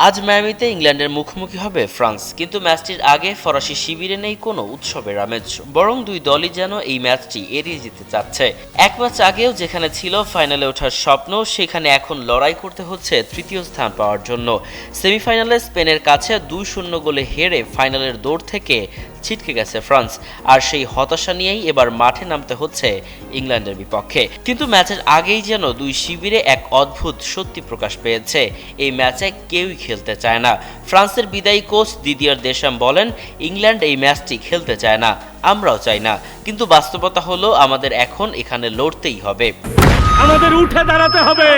আজ মায়ামিতে ইংল্যান্ডের মুখোমুখি হবে ফ্রান্স, কিন্তু ম্যাচটির আগে ফরাসি শিবিরে নেই কোনো উৎসবের আমেজ, বরং দুই দলই যেন এই ম্যাচটি এড়িয়ে যেতে চাচ্ছে। এক ম্যাচ আগেও যেখানে ছিল ফাইনালে ওঠার স্বপ্ন, সেখানে এখন লড়াই করতে হচ্ছে তৃতীয় স্থান পাওয়ার জন্য। সেমিফাইনালে স্পেনের কাছে 2-0 গোলে হেরে ফাইনালের দৌড় থেকে ছিটকে গেছে ফ্রান্স, আর সেই হতাশা নিয়েই এবার মাঠে নামতে হচ্ছে ইংল্যান্ডের বিপক্ষে। কিন্তু ম্যাচের আগেই যেন দুই শিবিরে এক অদ্ভুত সত্যি প্রকাশ পেয়েছে, এই ম্যাচে কেউই খেলতে চায় না। ফ্রান্সের বিদায়ী কোচ দিদিয়ার দেশাম বলেন, ইংল্যান্ড এই ম্যাচটি খেলতে চায় না, আমরাও চাই না, কিন্তু বাস্তবতা হলো আমাদের এখন এখানে লড়তেই হবে। আমাদের উঠে দাঁড়াতে হবে।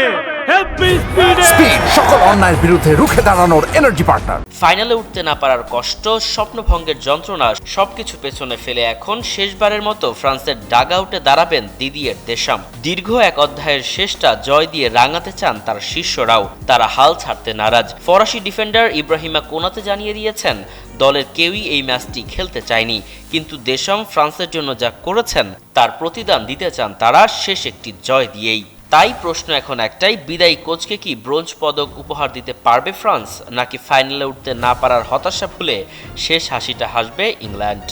স্পিড সকল অন্যায়ের বিরুদ্ধে রুখে দাঁড়ানোর এনার্জি পার্টনার। ফাইনালে উঠতে না পারার কষ্ট, স্বপ্নভঙ্গের যন্ত্রণা সবকিছু পেছনে ফেলে এখন শেষবারের মতো ফ্রান্সের ডাগআউটে দাঁড়াবেন দিদিয়ের দেশাম। দীর্ঘ এক অধ্যায়ের শেষটা জয় দিয়ে রাঙাতে চান তার শিষ্যরাও, তারা হাল ছাড়তে নারাজ। ফরাসি ডিফেন্ডার ইব্রাহিমা কোনাতে জানিয়ে দিয়েছেন, দলের কেউই এই ম্যাচটি খেলতে চায়নি, কিন্তু দেশাম ফ্রান্সের জন্য যা করেছেন তার প্রতিদান দিতে চান তারা শেষ একটি জয় দিয়েই। তাই প্রশ্ন এখন একটাই, বিদায়ী কোচকে কি ব্রোঞ্জ পদক উপহার দিতে পারবে ফ্রান্স, নাকি ফাইনালে উঠতে না পারার হতাশা ভুলে শেষ হাসিটা হাসবে ইংল্যান্ড?